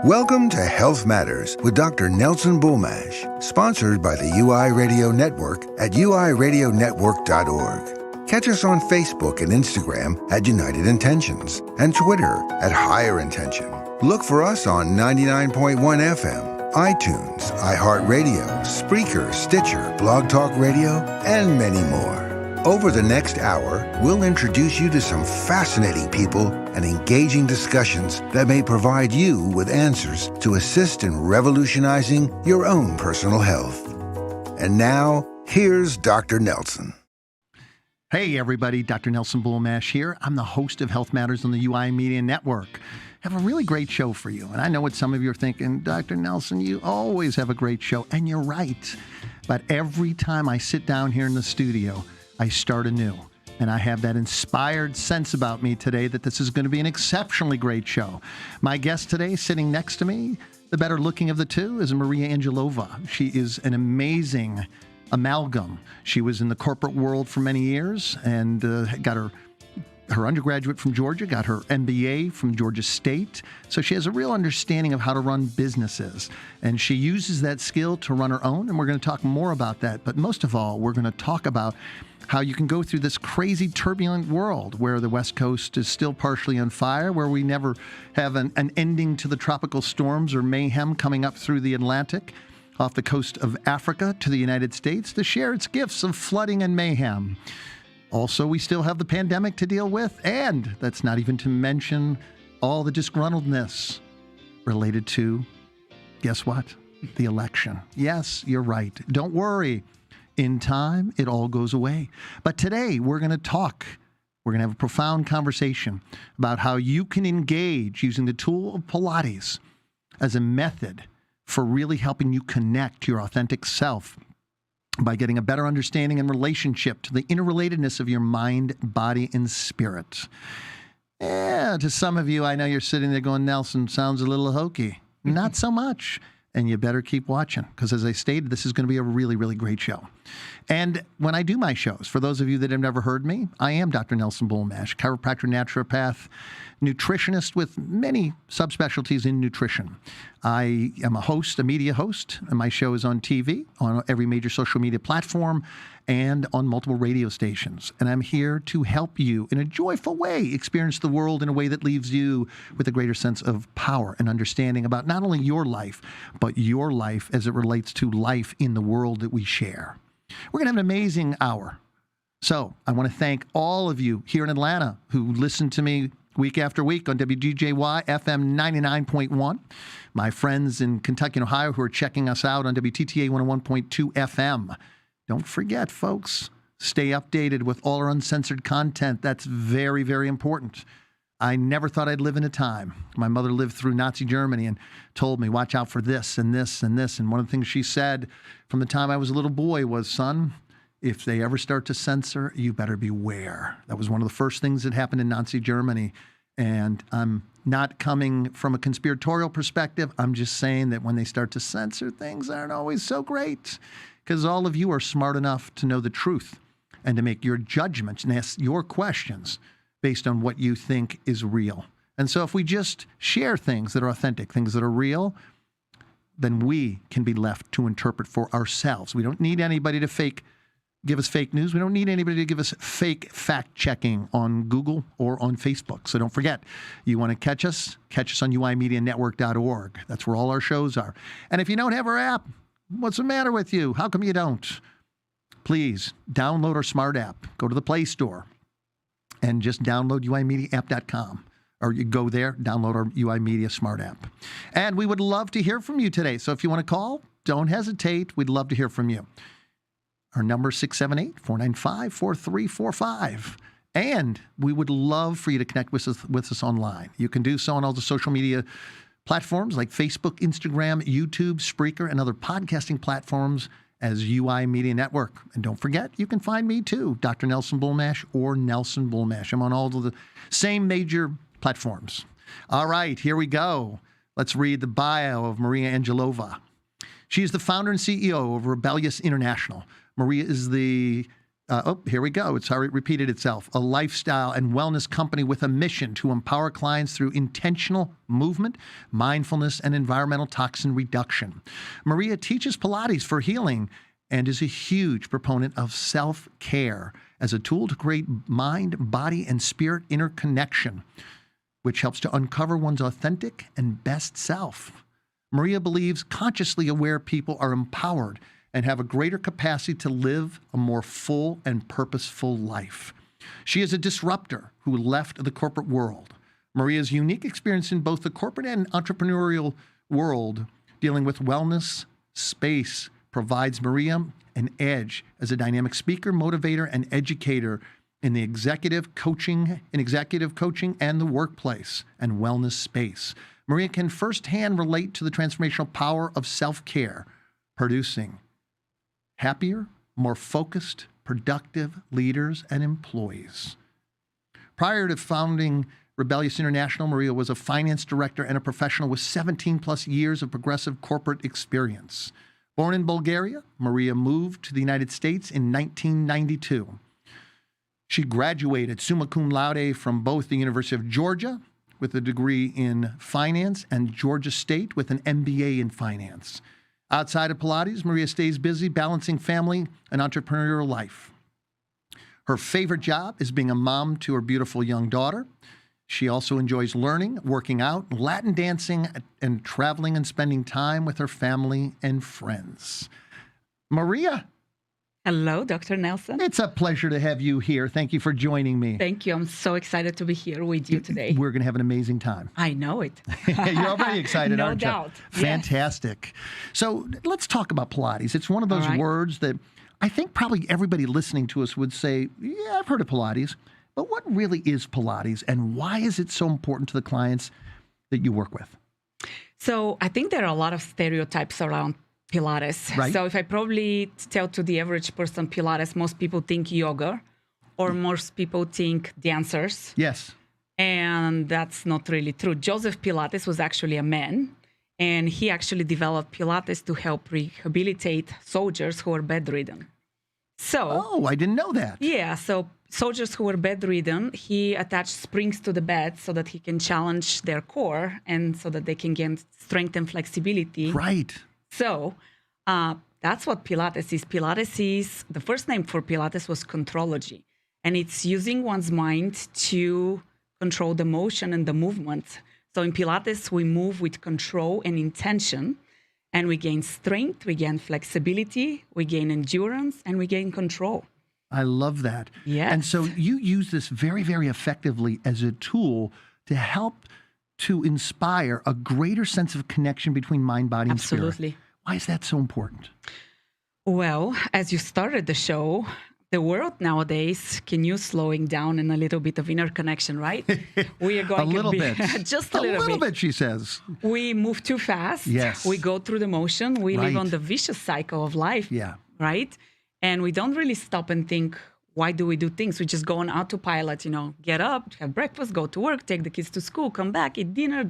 Welcome to Health Matters with Dr. Nelson Bulmash, sponsored by the UI Radio Network at uiradionetwork.org. Catch us on Facebook and Instagram at United Intentions and Twitter at Higher Intention. Look for us on 99.1 FM, iTunes, iHeartRadio, Spreaker, Stitcher, Blog Talk Radio, and many more. Over the next hour, we'll introduce you to some fascinating people and engaging discussions that may provide you with answers to assist in revolutionizing your own personal health. And now, here's Dr. Nelson. Hey everybody, Dr. Nelson Bulmash here. I'm the host of Health Matters on the UI Media Network. I have a really great show for you. And I know what some of you are thinking, Dr. Nelson, you always have a great show. And you're right. But every time I sit down here in the studio, I start anew. And I have that inspired sense about me today that this is going to be an exceptionally great show. My guest today, sitting next to me, the better looking of the two, is Maria Angelova. She is an amazing amalgam. She was in the corporate world for many years and got her undergraduate from Georgia, got her MBA from Georgia State. So she has a real understanding of how to run businesses. And she uses that skill to run her own. And we're going to talk more about that. But most of all, we're going to talk about how you can go through this crazy, turbulent world where the West Coast is still partially on fire, where we never have an ending to the tropical storms or mayhem coming up through the Atlantic, off the coast of Africa to the United States to share its gifts of flooding and mayhem. Also, we still have the pandemic to deal with, and that's not even to mention all the disgruntledness related to, guess what? The election. Yes, you're right. Don't worry. In time, it all goes away. But today, we're going to talk. We're going to have a profound conversation about how you can engage using the tool of Pilates as a method for really helping you connect to your authentic self by getting a better understanding and relationship to the interrelatedness of your mind, body, and spirit. Yeah, to some of you, I know you're sitting there going, Nelson, sounds a little hokey. Not so much. And you better keep watching because, as I stated, this is going to be a really, really great show. And when I do my shows, for those of you that have never heard me, I am Dr. Nelson Bulmash, chiropractor, naturopath, nutritionist with many subspecialties in nutrition. I am a host, a media host, and my show is on TV, on every major social media platform, and on multiple radio stations. And I'm here to help you in a joyful way experience the world in a way that leaves you with a greater sense of power and understanding about not only your life, but your life as it relates to life in the world that we share. We're going to have an amazing hour. So I want to thank all of you here in Atlanta who listen to me week after week on WGJY FM 99.1. My friends in Kentucky and Ohio who are checking us out on WTTA 101.2 FM. Don't forget, folks, stay updated with all our uncensored content. That's very, very important. I never thought I'd live in a time. My mother lived through Nazi Germany and told me, watch out for this and this and this. And one of the things she said from the time I was a little boy was, son, if they ever start to censor, you better beware. That was one of the first things that happened in Nazi Germany. And I'm not coming from a conspiratorial perspective. I'm just saying that when they start to censor, things aren't always so great. Because all of you are smart enough to know the truth and to make your judgments and ask your questions based on what you think is real. And so if we just share things that are authentic, things that are real, then we can be left to interpret for ourselves. We don't need anybody to give us fake news. We don't need anybody to give us fake fact-checking on Google or on Facebook. So don't forget, you want to catch us on uimedianetwork.org. That's where all our shows are. And if you don't have our app, what's the matter with you? How come you don't? Please download our smart app. Go to the Play Store and just download uimediaapp.com. Or you go there, download our UI Media smart app. And we would love to hear from you today. So if you want to call, don't hesitate. We'd love to hear from you. Our number is 678-495-4345. And we would love for you to connect with us online. You can do so on all the social media platforms like Facebook, Instagram, YouTube, Spreaker, and other podcasting platforms as UI Media Network. And don't forget, you can find me too, Dr. Nelson Bulmash or Nelson Bulmash. I'm on all of the same major platforms. All right, here we go. Let's read the bio of Maria Angelova. She is the founder and CEO of Rebellious International. Maria is the Here we go. It's already repeated itself. A lifestyle and wellness company with a mission to empower clients through intentional movement, mindfulness, and environmental toxin reduction. Maria teaches Pilates for healing and is a huge proponent of self-care as a tool to create mind, body, and spirit interconnection, which helps to uncover one's authentic and best self. Maria believes consciously aware people are empowered and have a greater capacity to live a more full and purposeful life. She is a disruptor who left the corporate world. Maria's unique experience in both the corporate and entrepreneurial world dealing with wellness space provides Maria an edge as a dynamic speaker, motivator, and educator in the executive coaching and the workplace and wellness space. Maria can firsthand relate to the transformational power of self-care, producing happier, more focused, productive leaders and employees. Prior to founding Rebellious International, Maria was a finance director and a professional with 17 plus years of progressive corporate experience. Born in Bulgaria, Maria moved to the United States in 1992. She graduated summa cum laude from both the University of Georgia with a degree in finance and Georgia State with an MBA in finance. Outside of Pilates, Maria stays busy balancing family and entrepreneurial life. Her favorite job is being a mom to her beautiful young daughter. She also enjoys learning, working out, Latin dancing, and traveling and spending time with her family and friends. Maria. Hello, Dr. Nelson. It's a pleasure to have you here. Thank you for joining me. Thank you. I'm so excited to be here with you today. We're going to have an amazing time. I know it. You're already excited, no aren't you? doubt. Fantastic. Yes. So let's talk about Pilates. It's one of those words that I think probably everybody listening to us would say, yeah, I've heard of Pilates. But what really is Pilates, and why is it so important to the clients that you work with? So I think there are a lot of stereotypes around Pilates. Right. So if I probably tell to the average person Pilates, most people think yoga, or most people think dancers. Yes. And that's not really true. Joseph Pilates was actually a man, and he actually developed Pilates to help rehabilitate soldiers who were bedridden. Oh, I didn't know that. Yeah, so soldiers who were bedridden, he attached springs to the bed so that he can challenge their core and so that they can gain strength and flexibility. Right. So that's what Pilates is. Pilates is, the first name for Pilates was contrology. And it's using one's mind to control the motion and the movement. So in Pilates, we move with control and intention. And we gain strength, we gain flexibility, we gain endurance, and we gain control. I love that. Yes. And so you use this very, very effectively as a tool to help to inspire a greater sense of connection between mind, body, and spirit. Absolutely. Why is that so important? Well, as you started the show, the world nowadays can use slowing down and a little bit of inner connection, right? We are going a little bit. Just a little bit, she says. We move too fast. Yes. We go through the motion. We live on the vicious cycle of life. Yeah. Right? And we don't really stop and think, why do we do things? We just go on autopilot, get up, have breakfast, go to work, take the kids to school, come back, eat dinner,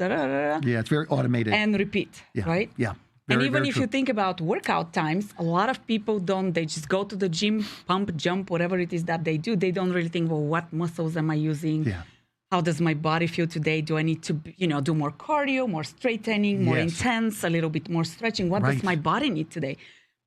Yeah, it's very automated. and repeat, right? Yeah. And even if you think about workout times, a lot of people they just go to the gym, pump, jump, whatever it is that they do. They don't really think, well, what muscles am I using? Yeah. How does my body feel today? Do I need to, do more cardio, more straightening, more intense, a little bit more stretching? What does my body need today?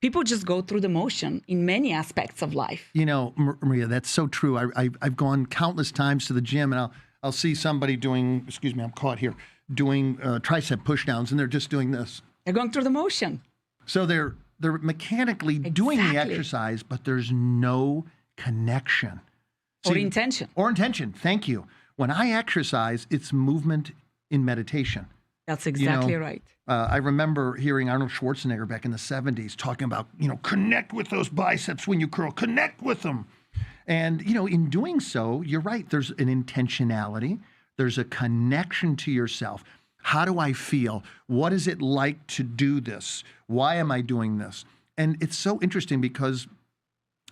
People just go through the motion in many aspects of life. Maria, that's so true. I've gone countless times to the gym, and I'll see somebody doing, I'm caught here, doing tricep pushdowns, and they're just doing this. They're going through the motion. So they're mechanically doing the exercise, but there's no connection. Or intention. Thank you. When I exercise, it's movement in meditation. That's exactly right. I remember hearing Arnold Schwarzenegger back in the 70s talking about, connect with those biceps when you curl, connect with them. And, in doing so, you're right. There's an intentionality. There's a connection to yourself. How do I feel? What is it like to do this? Why am I doing this? And it's so interesting because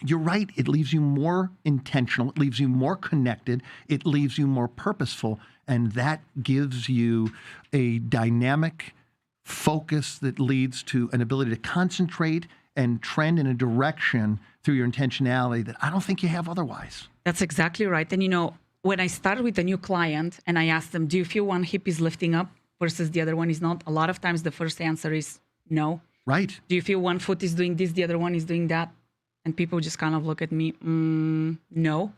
you're right. It leaves you more intentional. It leaves you more connected. It leaves you more purposeful. And that gives you a dynamic focus that leads to an ability to concentrate and trend in a direction through your intentionality that I don't think you have otherwise. That's exactly right. And, when I start with a new client and I ask them, do you feel one hip is lifting up versus the other one is not? A lot of times the first answer is no. Right. Do you feel one foot is doing this, the other one is doing that? And people just kind of look at me, no.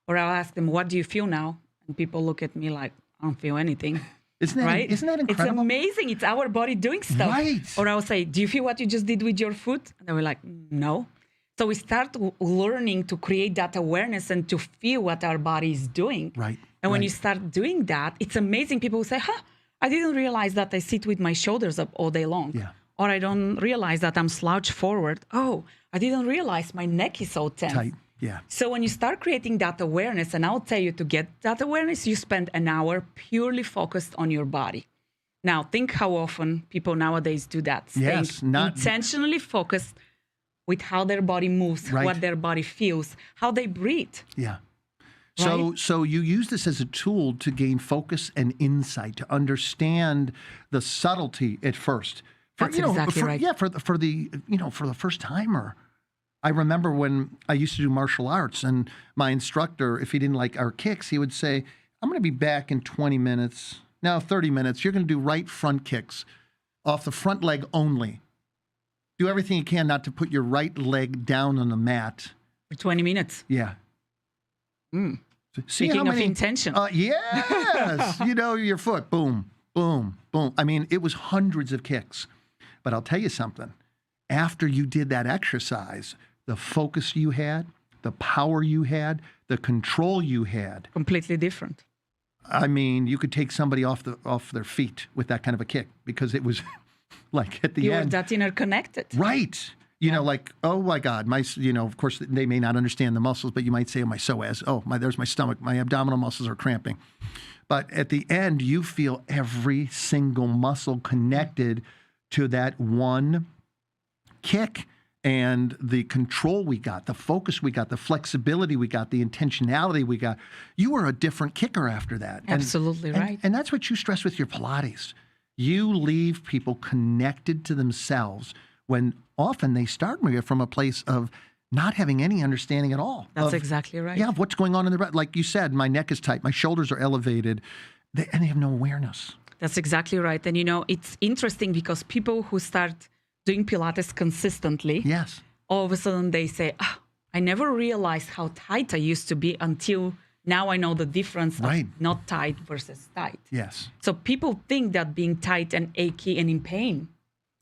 Or I'll ask them, what do you feel now? And people look at me like, I don't feel anything. Isn't that incredible? It's amazing. It's our body doing stuff. Right. Or I'll say, do you feel what you just did with your foot? And they were like, no. So we start learning to create that awareness and to feel what our body is doing. Right. And when you start doing that, it's amazing. People will say, I didn't realize that I sit with my shoulders up all day long. Yeah. Or I don't realize that I'm slouched forward. Oh, I didn't realize my neck is so tense. Tight. Yeah. So when you start creating that awareness, and I'll tell you to get that awareness, you spend an hour purely focused on your body. Now, think how often people nowadays do that. Yes. Intentionally focused with how their body moves, what their body feels, how they breathe. Yeah. So you use this as a tool to gain focus and insight, to understand the subtlety at first. That's exactly right. Yeah, for the first timer. I remember when I used to do martial arts, and my instructor, if he didn't like our kicks, he would say, I'm going to be back in 20 minutes. Now 30 minutes. You're going to do right front kicks off the front leg only. Do everything you can not to put your right leg down on the mat. For 20 minutes. Yeah. Speaking of intention. Yes. Your foot, boom, boom, boom. I mean, it was hundreds of kicks. But I'll tell you something. After you did that exercise, the focus you had, the power you had, the control you had. Completely different. I mean, you could take somebody off their feet with that kind of a kick because it was like at the end. You're that interconnected. Right. Like, oh my God, of course they may not understand the muscles, but you might say, my psoas, there's my stomach, my abdominal muscles are cramping. But at the end, you feel every single muscle connected to that one kick, and the control we got, the focus we got, the flexibility we got, the intentionality we got. You were a different kicker after that. Absolutely right. And that's what you stress with your Pilates. You leave people connected to themselves when often they start, Maria, from a place of not having any understanding at all. That's exactly right. Yeah, of what's going on in the, like you said, my neck is tight, my shoulders are elevated, and they have no awareness. That's exactly right. And it's interesting because people who start doing Pilates consistently, yes, all of a sudden they say, I never realized how tight I used to be until now I know the difference of not tight versus tight. Yes. So people think that being tight and achy and in pain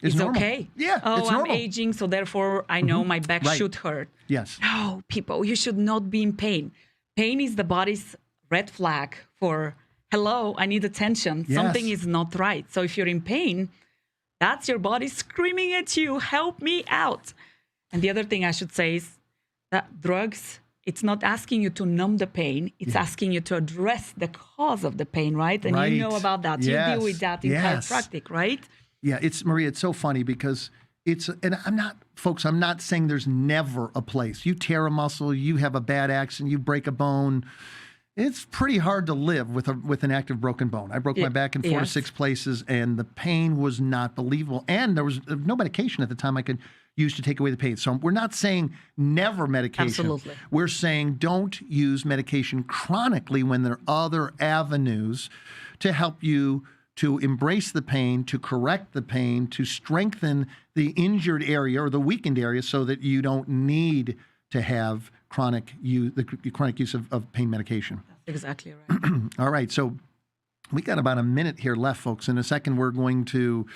is okay. Yeah, it's normal. I'm aging, so therefore I know my back should hurt. Yes. No, people, you should not be in pain. Pain is the body's red flag for, hello, I need attention. Yes. Something is not right. So if you're in pain, that's your body screaming at you, help me out. And the other thing I should say is that drugs, it's not asking you to numb the pain. It's asking you to address the cause of the pain, right? And you know about that. Yes. You deal with that in chiropractic, right? Yeah, Maria, it's so funny because and I'm not saying there's never a place. You tear a muscle, you have a bad accident, you break a bone. It's pretty hard to live with an active broken bone. I broke my back in 4 to 6 places, and the pain was not believable. And there was no medication at the time I could use to take away the pain. So we're not saying never medication. Absolutely. We're saying don't use medication chronically when there are other avenues to help you to embrace the pain, to correct the pain, to strengthen the injured area or the weakened area so that you don't need to have chronic use of pain medication. That's exactly right. All right. So we got about a minute here left, folks. In a second, we're going to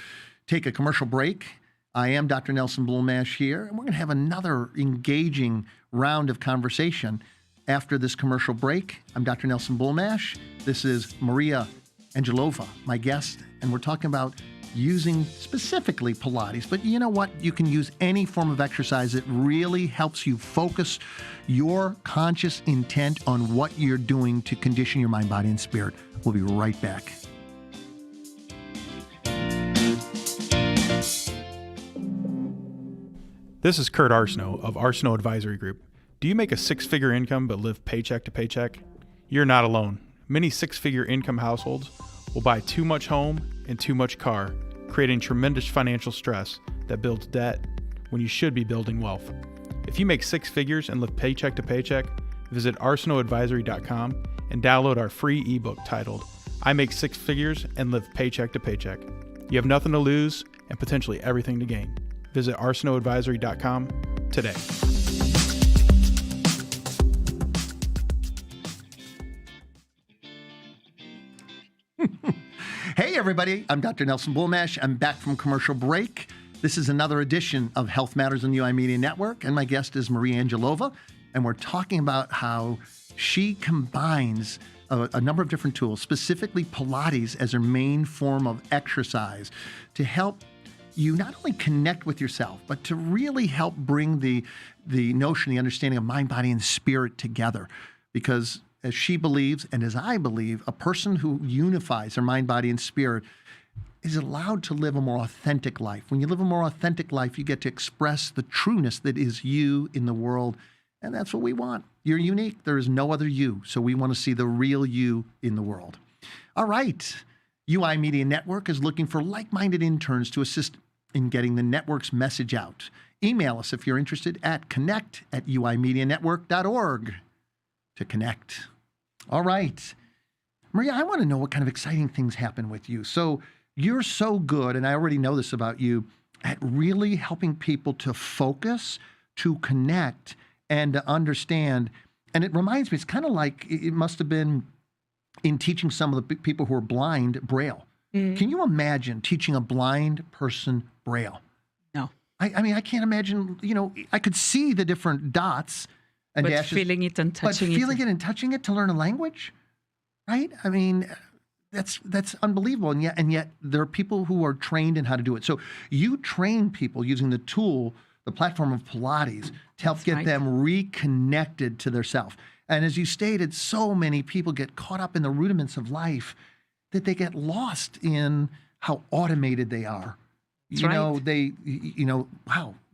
take a commercial break. I am Dr. Nelson Bulmash here, and we're going to have another engaging round of conversation after this commercial break. I'm Dr. Nelson Bulmash. This is Maria Angelova, my guest, and we're talking about using specifically Pilates. But you know what? You can use any form of exercise that really helps you focus your conscious intent on what you're doing to condition your mind, body, and spirit. We'll be right back. This is Kurt Arsenault of Arsenault Advisory Group. Do you make a 6-figure income but live paycheck to paycheck? You're not alone. Many 6-figure income households will buy too much home and too much car, creating tremendous financial stress that builds debt when you should be building wealth. If you make six figures and live paycheck to paycheck, visit arsenaladvisory.com and download our free ebook titled, I Make Six Figures and Live Paycheck to Paycheck. You have nothing to lose and potentially everything to gain. Visit arsenaladvisory.com today. Hey, everybody. I'm Dr. Nelson Bulmash. I'm back from commercial break. This is another edition of Health Matters on UI Media Network, and my guest is Marie Angelova, and we're talking about how she combines a number of different tools, specifically Pilates as her main form of exercise, to help you not only connect with yourself, but to really help bring the notion, the understanding of mind, body, and spirit together. Because as she believes, and as I believe, a person who unifies their mind, body, and spirit is allowed to live a more authentic life. When you live a more authentic life, you get to express the trueness that is you in the world. And that's what we want. You're unique. There is no other you. So we want to see the real you in the world. All right. UI Media Network is looking for like-minded interns to assist in getting the network's message out. Email us if you're interested at connect@uimedianetwork.org to connect. All right. Maria, I want to know what kind of exciting things happen with you. So you're so good, and I already know this about you, at really helping people to focus, to connect, and to understand. And it reminds me, it's kind of like it must have been in teaching some of the people who are blind Braille. Mm-hmm. Can you imagine teaching a blind person Braille? No. I mean, I can't imagine, I could see the different dots and but dashes. Feeling it and touching it. But feeling it and touching it to learn a language, right? I mean, that's unbelievable. And yet there are people who are trained in how to do it. So you train people using the tool, the platform of Pilates, to help get them reconnected to their self. And as you stated, so many people get caught up in the rudiments of life that they get lost in how automated they are. Wow,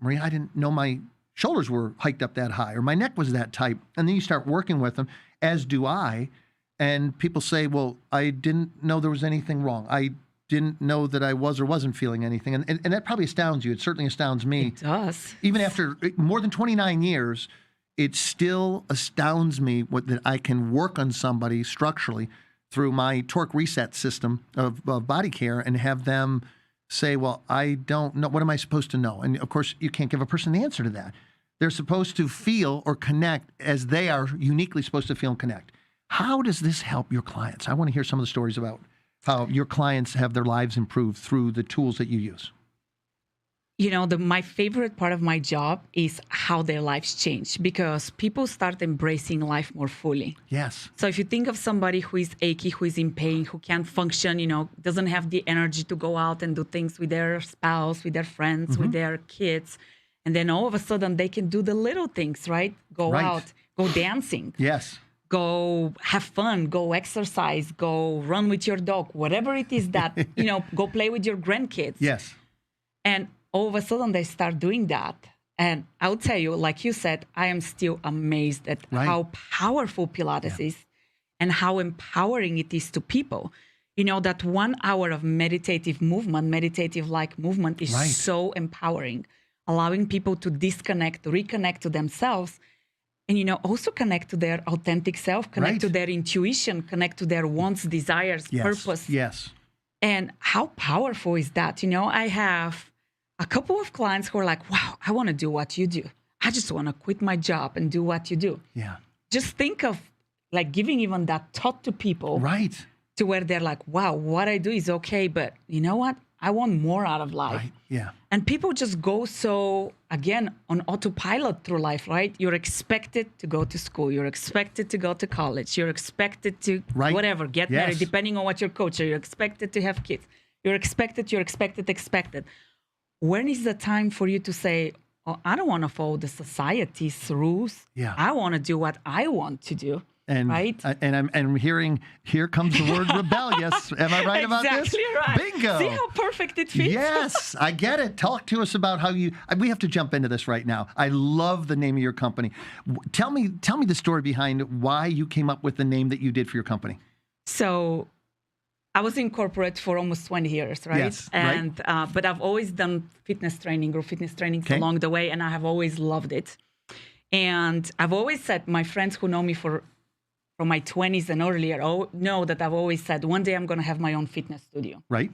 Maria, I didn't know my shoulders were hiked up that high, or my neck was that tight. And then you start working with them, as do I. And people say, well, I didn't know there was anything wrong. I didn't know that I was or wasn't feeling anything. And that probably astounds you. It certainly astounds me. It does. Even after more than 29 years, it still astounds me that I can work on somebody structurally through my torque reset system of body care and have them say, well, I don't know. What am I supposed to know? And of course, you can't give a person the answer to that. They're supposed to feel or connect as they are uniquely supposed to feel and connect. How does this help your clients? I want to hear some of the stories about how your clients have their lives improved through the tools that you use. My favorite part of my job is how their lives change, because people start embracing life more fully. Yes. So if you think of somebody who is achy, who is in pain, who can't function, doesn't have the energy to go out and do things with their spouse, with their friends, with their kids, and then all of a sudden they can do the little things, right? Go out, go dancing. Yes. Go have fun, go exercise, go run with your dog, whatever it is that, go play with your grandkids. Yes. And all of a sudden they start doing that. And I'll tell you, like you said, I am still amazed at how powerful Pilates is and how empowering it is to people. That 1 hour of meditative movement, meditative-like movement is so empowering, allowing people to disconnect, reconnect to themselves, and, also connect to their authentic self, connect to their intuition, connect to their wants, desires, purpose. Yes. And how powerful is that? I have a couple of clients who are like, wow, I want to do what you do. I just want to quit my job and do what you do. Yeah. Just think of like giving even that thought to people. Right. To where they're like, wow, what I do is okay, but you know what? I want more out of life. Right. Yeah. And people just go so, again, on autopilot through life, right? You're expected to go to school. You're expected to go to college. You're expected to whatever, get married, depending on what your coach is. You're expected to have kids. You're expected. When is the time for you to say, oh, I don't want to follow the society's rules. Yeah. I want to do what I want to do. And, right? And I'm hearing, here comes the word rebellious. Am I right about this? Exactly right. Bingo. See how perfect it fits? Yes, I get it. Talk to us about how we have to jump into this right now. I love the name of your company. Tell me the story behind why you came up with the name that you did for your company. So I was in corporate for almost 20 years, right? Yes, but I've always done fitness training, group fitness trainings along the way, and I have always loved it. And I've always said, my friends who know me from my 20s and earlier know that I've always said, one day I'm going to have my own fitness studio. Right.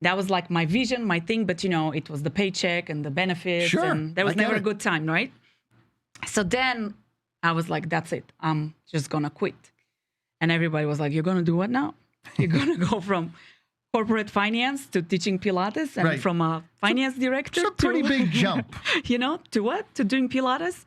That was like my vision, my thing. But, it was the paycheck and the benefits. Sure, And there was I get never a it. good time, right? So then I was like, that's it. I'm just going to quit. And everybody was like, you're going to do what now? You're going to go from corporate finance to teaching Pilates and Right. from a finance director It's a pretty to, big jump. to what? To doing Pilates.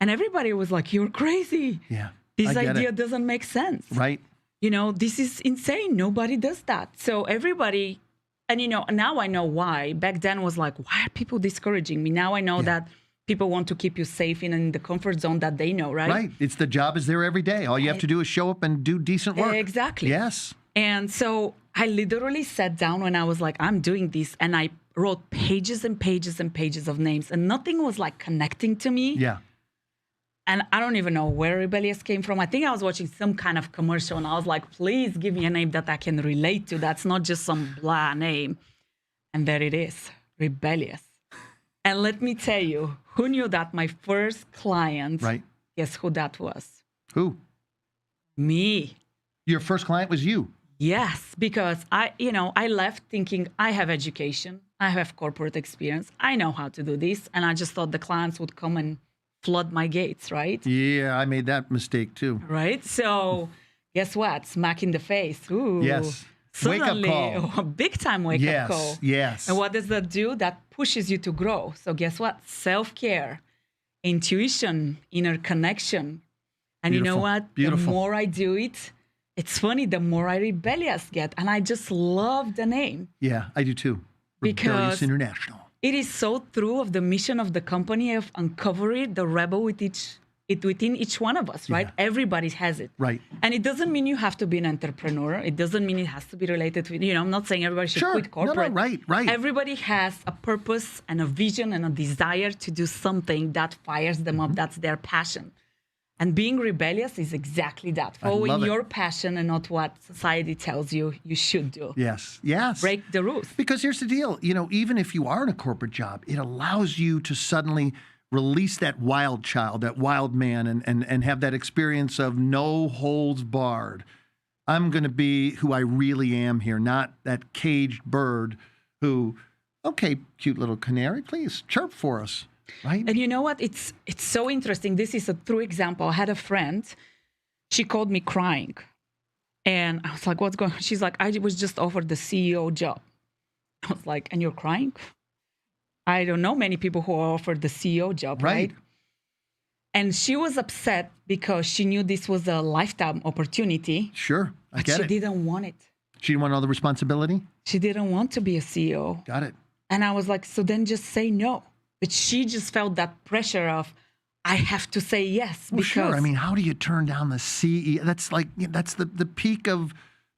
And everybody was like, you're crazy. Yeah. This I get idea it. doesn't make sense. Right. This is insane. Nobody does that. So everybody, and now I know why. Back then was like, why are people discouraging me? Now I know that people want to keep you safe in the comfort zone that they know, right? Right. It's the job is there every day. All you have to do is show up and do decent work. Exactly. Yes. And so I literally sat down when I was like, I'm doing this. And I wrote pages and pages and pages of names. And nothing was like connecting to me. Yeah. And I don't even know where Rebellious came from. I think I was watching some kind of commercial. And I was like, please give me a name that I can relate to. That's not just some blah name. And there it is. Rebellious. And let me tell you, who knew that my first client, Right. guess who that was? Who? Me. Your first client was you. Yes, because I left thinking I have education, I have corporate experience, I know how to do this, and I just thought the clients would come and flood my gates, right? Yeah, I made that mistake too. Right. So, guess what? Smack in the face. Ooh. Yes. Suddenly, Wake-up call. a big time wake up call. Yes. And what does that do? That pushes you to grow. So guess what? Self-care, intuition, inner connection. And you know Beautiful. what? Beautiful. The more I do it, it's funny, the more I rebellious get. And I just love the name. Yeah, I do too. Because Rebellious International. it is so true of the mission of the company of uncovering the rebel within each one of us, right? Yeah. Everybody has it. Right. And it doesn't mean you have to be an entrepreneur. It doesn't mean it has to be related to, I'm not saying everybody should Sure. quit corporate. No, right. Everybody has a purpose and a vision and a desire to do something that fires them up. That's their passion. And being rebellious is exactly that. Following love it. your passion and not what society tells you should do. Yes. Break the rules. Because here's the deal, even if you are in a corporate job, it allows you to suddenly release that wild child, that wild man, and have that experience of no holds barred. I'm going to be who I really am here, not that caged bird who, okay, cute little canary, please chirp for us. Right? And you know what? It's so interesting. This is a true example. I had a friend. She called me crying. And I was like, what's going on? She's like, I was just offered the CEO job. I was like, and you're crying? I don't know many people who are offered the CEO job, right? And she was upset because she knew this was a lifetime opportunity. Sure. I But get she it. didn't want it. She didn't want all the responsibility? She didn't want to be a CEO. Got it. And I was like, so then just say no. But she just felt that pressure of, I have to say yes. Well, because sure. I mean, how do you turn down the CEO? That's the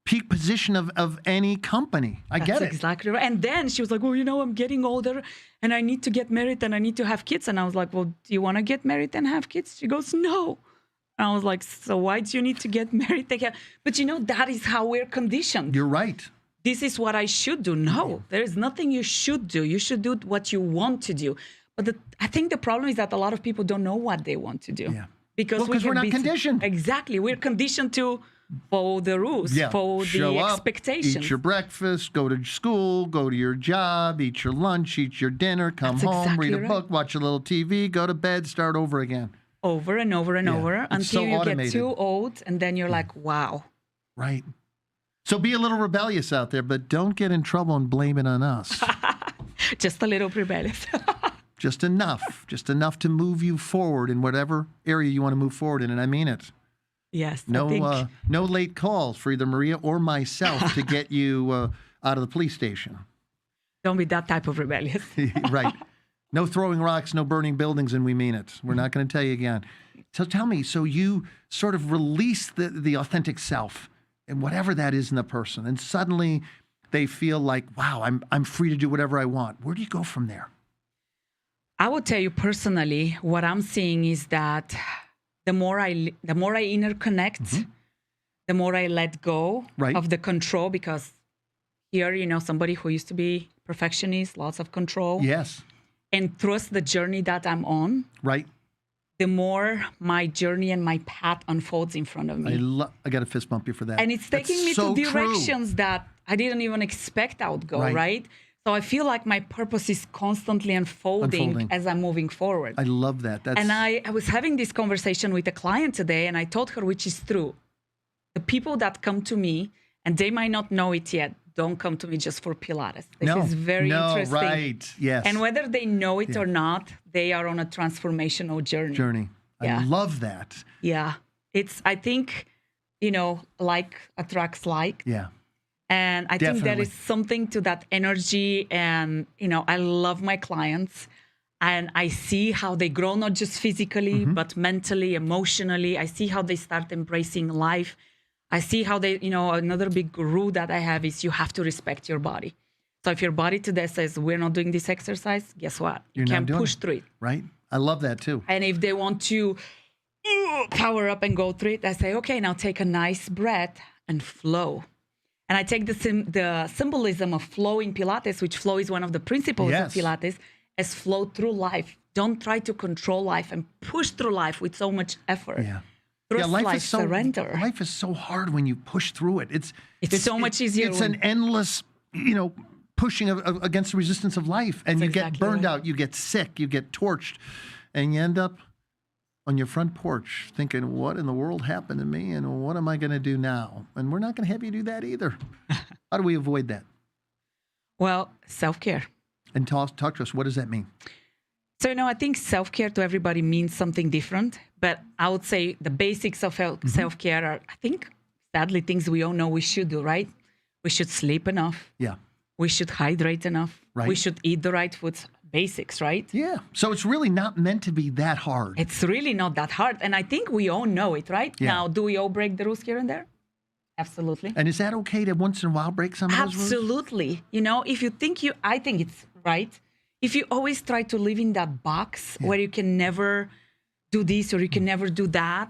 peak position of any company. I get That's it. exactly right. And then she was like, well, I'm getting older and I need to get married and I need to have kids. And I was like, well, do you want to get married and have kids? She goes, no. And I was like, so why do you need to get married? But that is how we're conditioned. You're right. This is what I should do. No, there is nothing you should do. You should do what you want to do. But I think the problem is that a lot of people don't know what they want to do. Yeah. Because Well, 'cause we're not conditioned. Exactly. We're conditioned to follow the rules, Yeah. follow Show the up, expectations. eat your breakfast, go to school, go to your job, eat your lunch, eat your dinner, come That's home, exactly read a right. book, watch a little TV, go to bed, start over again. Over and over and Yeah. over It's until so you automated. get too old. And then you're like, wow. Right. So be a little rebellious out there, but don't get in trouble and blame it on us. Just a little rebellious. Just enough to move you forward in whatever area you want to move forward in, and I mean it. Yes. I think, No late calls for either Maria or myself to get you out of the police station. don't be that type of rebellious. Right. No throwing rocks, no burning buildings, and we mean it. We're not going to tell you again. So tell me, so you sort of release the authentic self and whatever that is in the person, and suddenly they feel like, wow, I'm free to do whatever I want. Where do you go from there? I would tell you personally, what I'm seeing is that the more I interconnect, the more I let go Right. of the control, because here, somebody who used to be perfectionist, lots of control, Yes. and trust the journey that I'm on. Right. the more my journey and my path unfolds in front of me. I got to fist bump you for that. And it's taking me so to true. directions that I didn't even expect I would go, right? So I feel like my purpose is constantly unfolding as I'm moving forward. I love that. And I was having this conversation with a client today, and I told her, which is true. The people that come to me, and they might not know it yet, don't come to me just for Pilates. This is very interesting. Right. Yes. And whether they know it or not, they are on a transformational journey. I love that. Yeah. I think, like attracts like. Yeah. And I think there is something to that energy. And, I love my clients. And I see how they grow, not just physically, but mentally, emotionally. I see how they start embracing life. I see how they, another big rule that I have is you have to respect your body. So if your body today says, we're not doing this exercise, guess what? You can't push through it. Right. I love that too. And if they want to power up and go through it, I say, okay, now take a nice breath and flow. And I take the symbolism of flow in Pilates, which flow is one of the principles of Pilates, as flow through life. Don't try to control life and push through life with so much effort. Yeah. Life is surrender. Life is so hard when you push through it. It's so much easier. It's an endless, pushing against the resistance of life. And you get burned out, you get sick, you get torched, and you end up on your front porch thinking, what in the world happened to me and what am I going to do now? And we're not going to have you do that either. How do we avoid that? Well, self-care. And talk to us, what does that mean? So, I think self-care to everybody means something different, but I would say the basics of self-care are, I think, sadly, things we all know we should do, right? We should sleep enough. Yeah. We should hydrate enough. Right. We should eat the right foods. Basics, right? Yeah. So it's really not meant to be that hard. It's really not that hard. And I think we all know it, right? Yeah. Now, do we all break the rules here and there? Absolutely. And is that okay to once in a while break some of those rules? Absolutely. If you think I think it's right. If you always try to live in that box where you can never do this or you can never do that,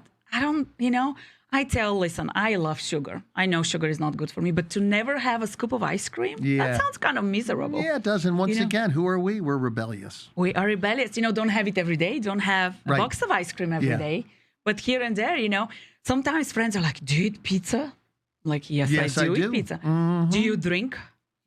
listen, I love sugar. I know sugar is not good for me, but to never have a scoop of ice cream, that sounds kind of miserable. Yeah, it does. And once again, who are we? We're rebellious. We are rebellious. Don't have it every day. Don't have a box of ice cream every day. But here and there, sometimes friends are like, do you eat pizza? I'm like, yes, I do eat pizza. Mm-hmm. Do you drink?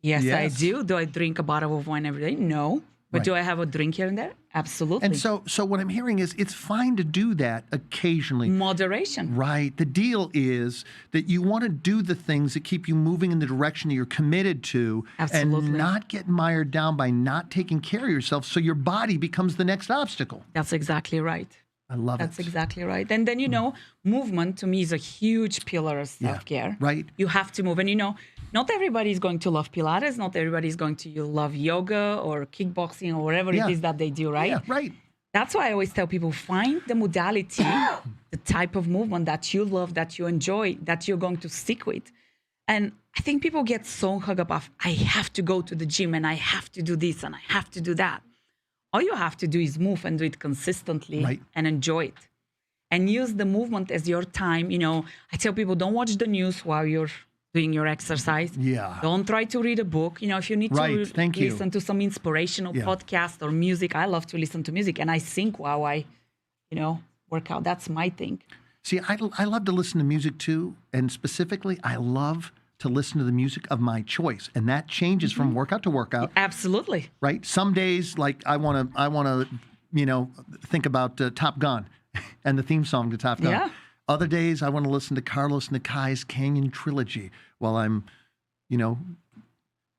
Yes, I do. Do I drink a bottle of wine every day? No. But do I have a drink here and there? Absolutely. And so what I'm hearing is it's fine to do that occasionally. Moderation. Right. The deal is that you want to do the things that keep you moving in the direction that you're committed to. Absolutely. And not get mired down by not taking care of yourself so your body becomes the next obstacle. That's exactly right. I love That's exactly right. And then, movement to me is a huge pillar of self-care. Right. You have to move. And, not everybody is going to love Pilates. Not everybody is going to love yoga or kickboxing or whatever it is that they do, right? Yeah, right. That's why I always tell people, find the modality, the type of movement that you love, that you enjoy, that you're going to stick with. And I think people get so hung up of, I have to go to the gym and I have to do this and I have to do that. All you have to do is move and do it consistently and enjoy it. And use the movement as your time. I tell people, don't watch the news while you're doing your exercise. Yeah. Don't try to read a book. If you need to listen to some inspirational podcast or music, I love to listen to music. And I sing while I, work out. That's my thing. See, I love to listen to music too. And specifically, I love to listen to the music of my choice, and that changes from workout to workout. Absolutely. Right. Some days, like I want to, think about Top Gun and the theme song to Top Gun. Yeah. Other days, I want to listen to Carlos Nakai's Canyon Trilogy while I'm,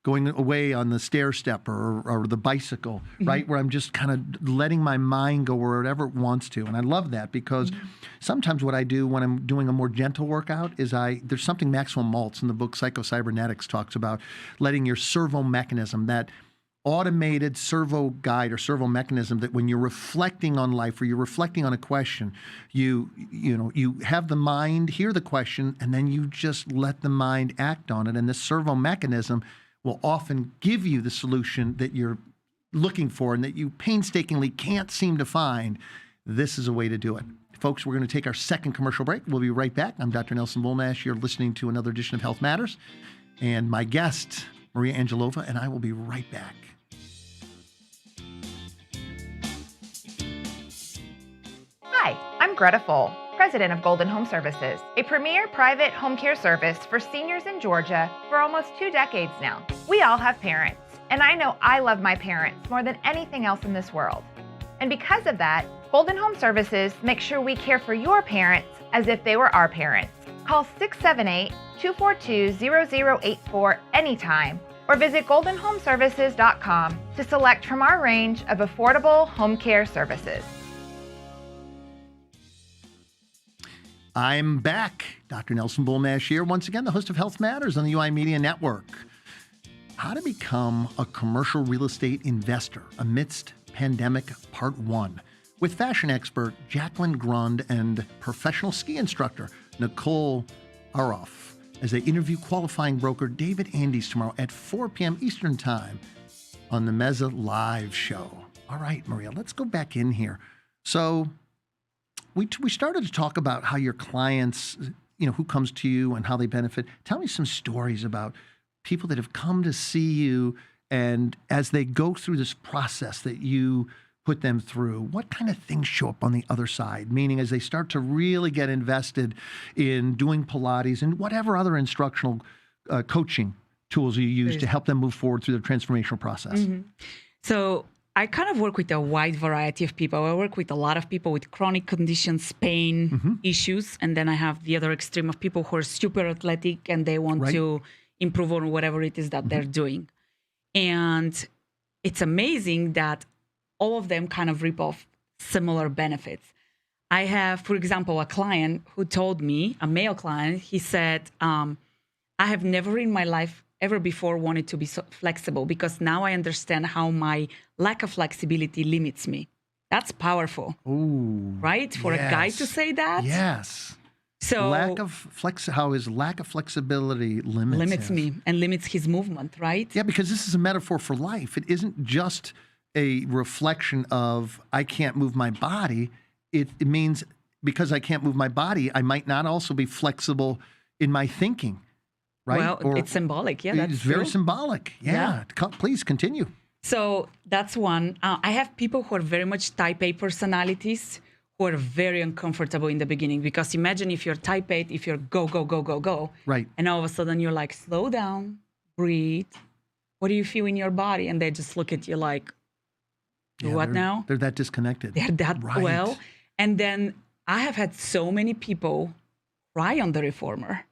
going away on the stair step or the bicycle, right? Where I'm just kind of letting my mind go wherever it wants to. And I love that because sometimes what I do when I'm doing a more gentle workout is there's something Maxwell Maltz in the book Psycho-Cybernetics talks about, letting your servo mechanism, that automated servo guide or servo mechanism, that when you're reflecting on life or you're reflecting on a question, you have the mind hear the question and then you just let the mind act on it. And this servo mechanism will often give you the solution that you're looking for and that you painstakingly can't seem to find. This is a way to do it. Folks, we're going to take our second commercial break. We'll be right back. I'm Dr. Nelson Bulmash. You're listening to another edition of Health Matters. And my guest, Maria Angelova, and I will be right back. Greta Full, president of Golden Home Services, a premier private home care service for seniors in Georgia for almost 2 decades now. We all have parents, and I know I love my parents more than anything else in this world. And because of that, Golden Home Services makes sure we care for your parents as if they were our parents. Call 678-242-0084 anytime or visit goldenhomeservices.com to select from our range of affordable home care services. I'm back. Dr. Nelson Bulmash here, once again, the host of Health Matters on the UI Media Network. How to become a commercial real estate investor amidst pandemic, part 1, with fashion expert Jacqueline Grund and professional ski instructor Nicole Aroff, as they interview qualifying broker David Andes tomorrow at 4 p.m. Eastern Time on the Meza Live show. All right, Maria, let's go back in here. So we started to talk about how your clients, who comes to you and how they benefit. Tell me some stories about people that have come to see you, and as they go through this process that you put them through, what kind of things show up on the other side? Meaning, as they start to really get invested in doing Pilates and whatever other instructional coaching tools you use to help them move forward through the transformational process. Mm-hmm. So I kind of work with a wide variety of people. I work with a lot of people with chronic conditions, pain issues, and then I have the other extreme of people who are super athletic and they want to improve on whatever it is that they're doing. And it's amazing that all of them kind of rip off similar benefits. I have, for example, a client who told me, a male client, he said, I have never in my life ever before wanted to be so flexible because now I understand how my lack of flexibility limits me. That's powerful. Ooh, right? For a guy to say that? Yes. So how his lack of flexibility limits me and limits his movement, right? Yeah, because this is a metaphor for life. It isn't just a reflection of I can't move my body. It means because I can't move my body, I might not also be flexible in my thinking, right? Well, it's symbolic. Yeah, that's It's very true. symbolic. Yeah. Please continue. So that's one. I have people who are very much type A personalities who are very uncomfortable in the beginning because imagine if you're type A, if you're go, go, go, go, go. Right. And all of a sudden you're like, slow down, breathe. What do you feel in your body? And they just look at you like, what now? They're that disconnected. They're that well. And then I have had so many people cry on the reformer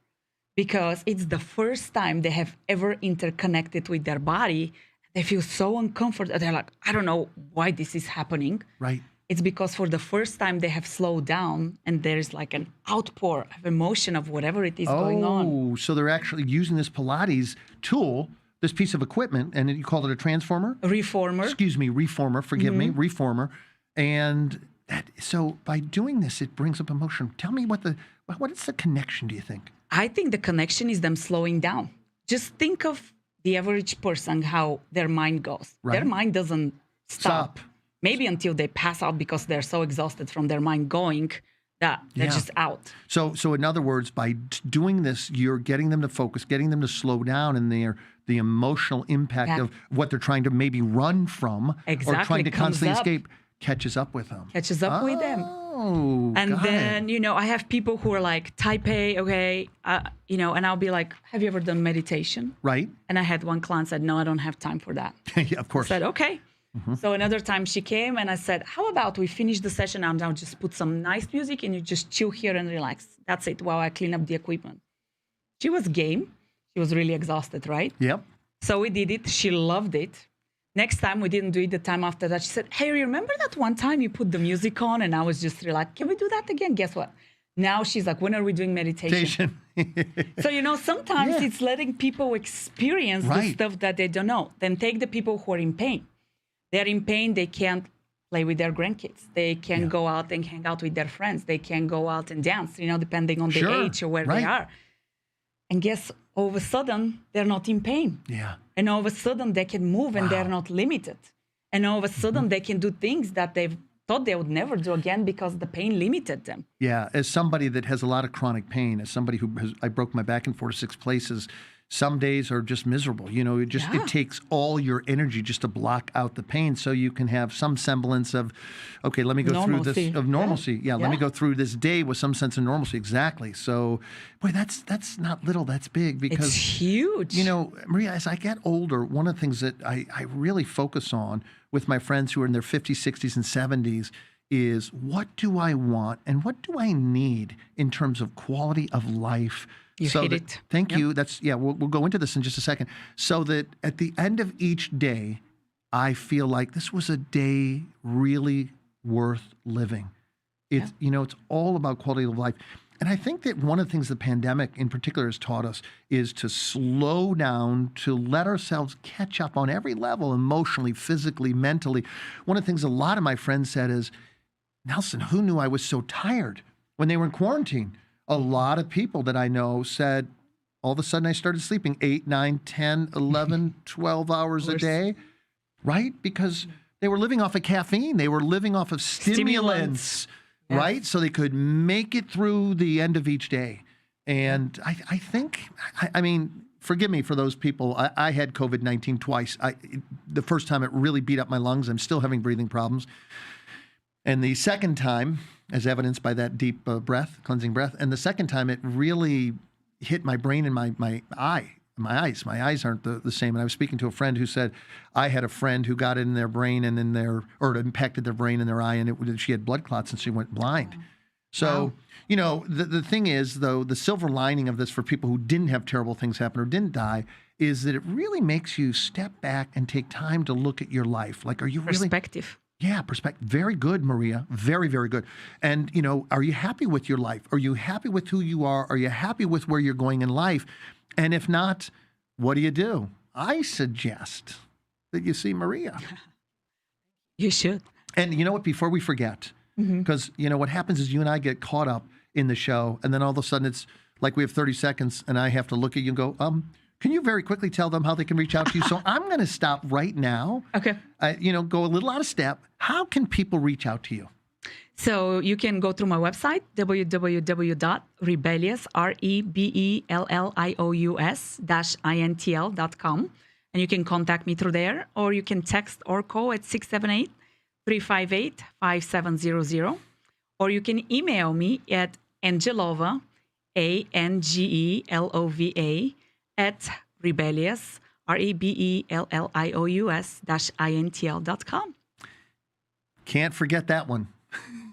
because it's the first time they have ever interconnected with their body. They feel so uncomfortable. They're like, I don't know why this is happening. Right. It's because for the first time they have slowed down and there's like an outpour of emotion of whatever it is going on. Oh, so they're actually using this Pilates tool, this piece of equipment, and you called it a transformer? Reformer. Excuse me, reformer. Forgive me, reformer. And so by doing this, it brings up emotion. Tell me what is the connection, do you think? I think the connection is them slowing down. Just think of the average person, how their mind goes. Right. Their mind doesn't stop. Maybe until they pass out because they're so exhausted from their mind going that they're just out. So in other words, by doing this, you're getting them to focus, getting them to slow down in the emotional impact of what they're trying to maybe run from or trying to constantly escape catches up with them. Catches up with them. Oh, and then, I have people who are like type A, okay, and I'll be like, have you ever done meditation? Right. And I had one client said, no, I don't have time for that. Yeah, of course. I said, okay. So another time she came and I said, how about we finish the session and I'll just put some nice music and you just chill here and relax. That's it while I clean up the equipment. She was game. She was really exhausted, right? Yep. So we did it. She loved it. Next time we didn't do it the time after that. She said, hey, remember that one time you put the music on? And I was just like, can we do that again? Guess what? Now she's like, when are we doing meditation? So, sometimes it's letting people experience the stuff that they don't know. Then take the people who are in pain. They're in pain. They can't play with their grandkids. They can't go out and hang out with their friends. They can't go out and dance, depending on the age or where they are. And guess all of a sudden, they're not in pain. Yeah. And all of a sudden, they can move and they're not limited. And all of a sudden, they can do things that they've thought they would never do again because the pain limited them. Yeah. As somebody that has a lot of chronic pain, as somebody I broke my back in 4 to 6 places, some days are just miserable. It takes all your energy just to block out the pain so you can have some semblance of, okay, let me go through this, of normalcy. Let me go through this day with some sense of normalcy. Exactly. So, boy, that's not little, that's big, because it's huge. Maria, as I get older, one of the things that I really focus on with my friends who are in their 50s, 60s, and 70s is, what do I want and what do I need in terms of quality of life? You hit it. Thank you. We'll go into this in just a second. So that at the end of each day, I feel like this was a day really worth living. It's all about quality of life. And I think that one of the things the pandemic in particular has taught us is to slow down, to let ourselves catch up on every level, emotionally, physically, mentally. One of the things a lot of my friends said is, Nelson, who knew I was so tired when they were in quarantine? A lot of people that I know said, all of a sudden I started sleeping 8, 9, 10, 11, 12 hours a day, right? Because they were living off of caffeine. They were living off of stimulants. Right? So they could make it through the end of each day. And I think, forgive me for those people. I had COVID-19 twice. The first time it really beat up my lungs. I'm still having breathing problems. And the second time, as evidenced by that deep breath, cleansing breath, and the second time it really hit my brain and my eye. My eyes aren't the same. And I was speaking to a friend who said, I had a friend who got it in their brain and it impacted their brain and their eye, and she had blood clots and she went blind. So, the thing is, though, the silver lining of this for people who didn't have terrible things happen or didn't die is that it really makes you step back and take time to look at your life. Like, are you really... Perspective. Yeah, perspective. Very good, Maria. Very, very good. And, are you happy with your life? Are you happy with who you are? Are you happy with where you're going in life? And if not, what do? I suggest that you see Maria. You should. And you know what? Before we forget, because, what happens is you and I get caught up in the show, and then all of a sudden it's like we have 30 seconds, and I have to look at you and go, can you very quickly tell them how they can reach out to you? So I'm going to stop right now. Okay. Go a little out of step. How can people reach out to you? So you can go through my website, www.rebellious, REBELLIOUS-INTL.com. And you can contact me through there, or you can text or call at 678-358-5700. Or you can email me at Angelova, ANGELOVA, at rebellious, REBELLIOUS-INTL.com. Can't forget that one.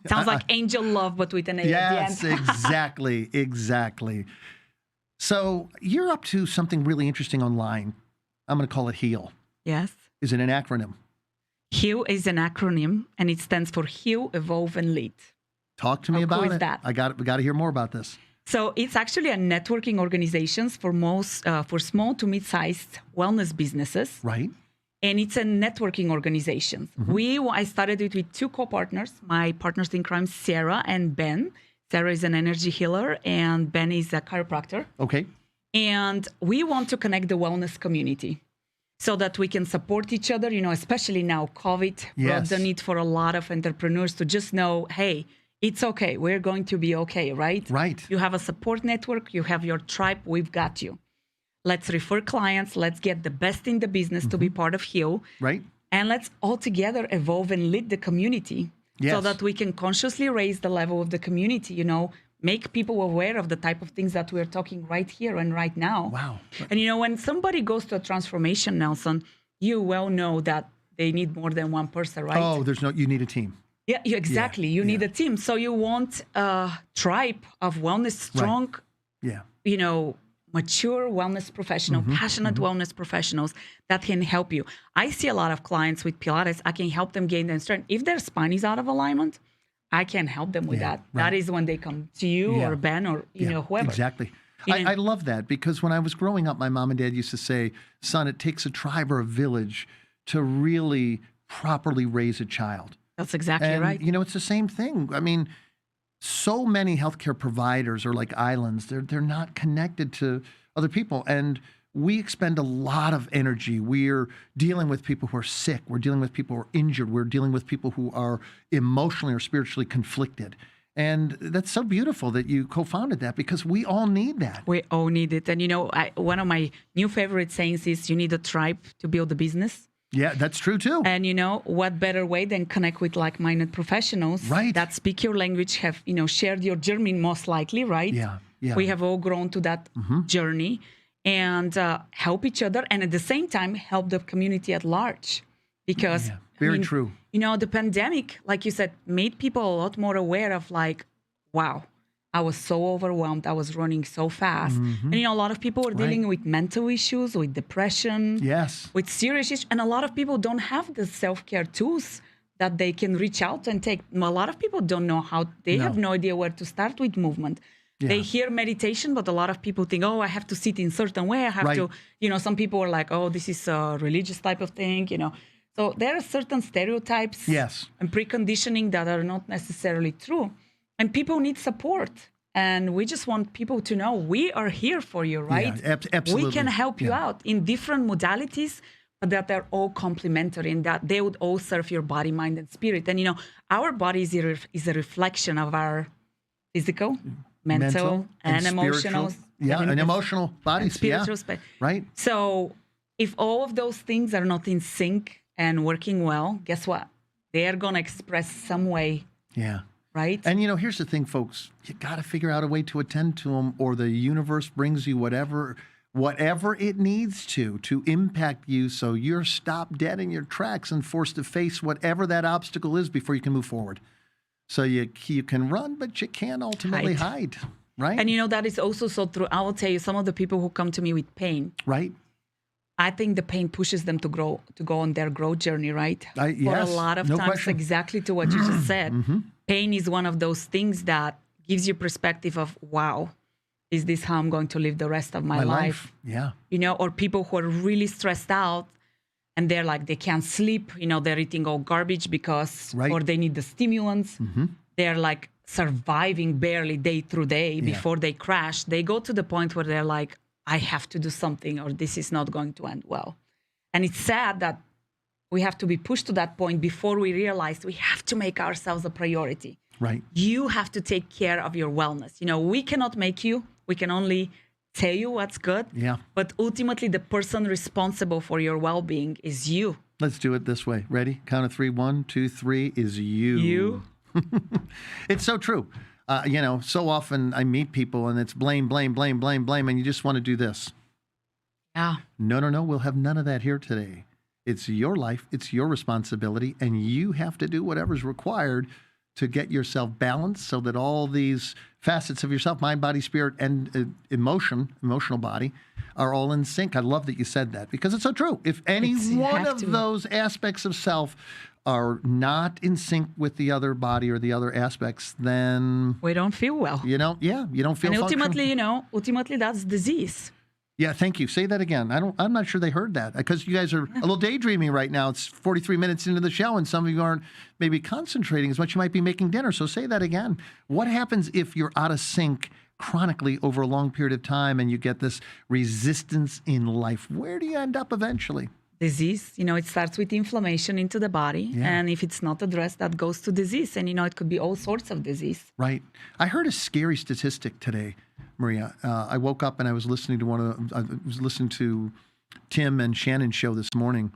Sounds like angel love, but with an A at the end. Yes, exactly. So you're up to something really interesting online. I'm going to call it HEAL. Yes. Is it an acronym? HEAL is an acronym, and it stands for Heal, Evolve, and Lead. Talk to me How about cool it. is that? We got to hear more about this. So it's actually a networking organizations for small to mid-sized wellness businesses. Right. And it's a networking organization. I started it with two co-partners, my partners in crime, Sarah and Ben. Sarah is an energy healer, and Ben is a chiropractor. Okay. And we want to connect the wellness community so that we can support each other, especially now COVID brought the need for a lot of entrepreneurs to just know, hey, it's okay. We're going to be okay, right? Right. You have a support network. You have your tribe. We've got you. Let's refer clients. Let's get the best in the business to be part of HEAL. Right. And let's all together evolve and lead the community so that we can consciously raise the level of the community, make people aware of the type of things that we're talking right here and right now. Wow. And, when somebody goes to a transformation, Nelson, you well know that they need more than one person, right? Oh, you need a team. Yeah, exactly. You need a team. So you want a tribe of wellness, strong, mature wellness professional, passionate wellness professionals that can help you. I see a lot of clients with Pilates. I can help them gain their strength. If their spine is out of alignment, I can help them with that. Right. That is when they come to you or Ben or whoever. Exactly. I love that, because when I was growing up, my mom and dad used to say, son, it takes a tribe or a village to really properly raise a child. That's exactly right. It's the same thing. I mean, so many healthcare providers are like islands. They're not connected to other people. And we expend a lot of energy. We're dealing with people who are sick. We're dealing with people who are injured. We're dealing with people who are emotionally or spiritually conflicted. And that's so beautiful that you co-founded that, because we all need that. We all need it. And, one of my new favorite sayings is you need a tribe to build a business. Yeah, that's true too. And, what better way than connect with like-minded professionals that speak your language, have, shared your journey most likely, right? Yeah. We have all grown to that journey and help each other. And at the same time, help the community at large. Because, very true. The pandemic, like you said, made people a lot more aware of like, wow, I was so overwhelmed. I was running so fast. And, a lot of people were dealing with mental issues, with depression, with serious issues. And a lot of people don't have the self-care tools that they can reach out and take. A lot of people don't know how, they have no idea where to start with movement. They hear meditation, but a lot of people think, oh, I have to sit in a certain way. I have to, some people are like, oh, this is a religious type of thing, So there are certain stereotypes and preconditioning that are not necessarily true. And people need support. And we just want people to know we are here for you, right? Yeah, absolutely. We can help you out in different modalities, but that they're all complementary and that they would all serve your body, mind, and spirit. And, our body is a reflection of our physical, mental and emotional. And emotional bodies. Spiritual space. Right. So if all of those things are not in sync and working well, guess what? They are going to express some way. Yeah. Right? And, here's the thing, folks. You got to figure out a way to attend to them, or the universe brings you whatever it needs to impact you, so you're stopped dead in your tracks and forced to face whatever that obstacle is before you can move forward. So you can run, but you can't ultimately hide. Right? And, that is also so true. I will tell you, some of the people who come to me with pain. Right. I think the pain pushes them to go on their growth journey, right? For a lot of times, question. Exactly to what you just said. Pain is one of those things that gives you perspective of, wow, is this how I'm going to live the rest of my life? Yeah. Or people who are really stressed out and they're like, they can't sleep, they're eating all garbage because, or they need the stimulants. They're like surviving barely day through day before they crash. They go to the point where they're like, I have to do something or this is not going to end well. And it's sad that we have to be pushed to that point before we realize we have to make ourselves a priority. Right. You have to take care of your wellness. We cannot make you. We can only tell you what's good. Yeah. But ultimately, the person responsible for your well-being is you. Let's do it this way. Ready? Count of 3. 1, 2, 3 is you. You. It's so true. So often I meet people and it's blame, and you just want to do this. Yeah. No. We'll have none of that here today. It's your life. It's your responsibility. And you have to do whatever's required to get yourself balanced so that all these facets of yourself, mind, body, spirit, and emotional body, are all in sync. I love that you said that because it's so true. If any one of those aspects of self are not in sync with the other body or the other aspects, then we don't feel well. You don't feel. And ultimately, that's disease. Yeah, thank you. Say that again. I'm not sure they heard that because you guys are a little daydreaming right now. It's 43 minutes into the show, and some of you aren't maybe concentrating as much. You might be making dinner. So say that again. What happens if you're out of sync chronically over a long period of time and you get this resistance in life? Where do you end up eventually? Disease, it starts with inflammation into the body. Yeah. And if it's not addressed, that goes to disease. And, it could be all sorts of disease. Right. I heard a scary statistic today, Maria. I woke up and I was listening to Tim and Shannon's show this morning,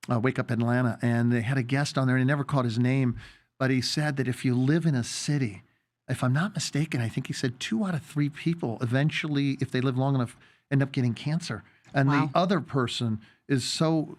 Wake Up Atlanta, and they had a guest on there, and I never caught his name, but he said that if you live in a city, if I'm not mistaken, I think he said 2 out of 3 people eventually, if they live long enough, end up getting cancer. And the other person is so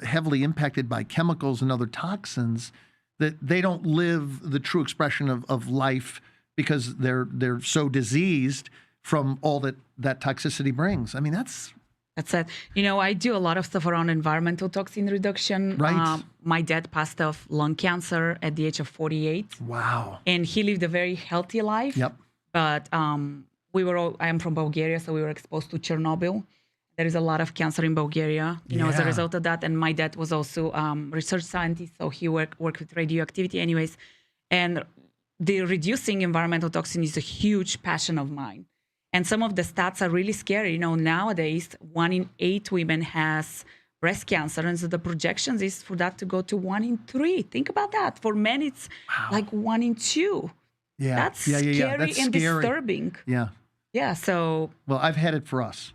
heavily impacted by chemicals and other toxins that they don't live the true expression of life because they're so diseased from all that toxicity brings. I mean, that's it. I do a lot of stuff around environmental toxin reduction. Right. My dad passed of lung cancer at the age of 48. Wow. And he lived a very healthy life. Yep. But I am from Bulgaria, so we were exposed to Chernobyl. There is a lot of cancer in Bulgaria, as a result of that. And my dad was also research scientist, so he worked with radioactivity anyways. And the reducing environmental toxin is a huge passion of mine. And some of the stats are really scary. Nowadays, 1 in 8 women has breast cancer. And so the projections is for that to go to 1 in 3. Think about that. For men, it's like 1 in 2. Yeah. That's yeah. scary That's and scary. disturbing. Yeah. Yeah. So Well, I've had it for us.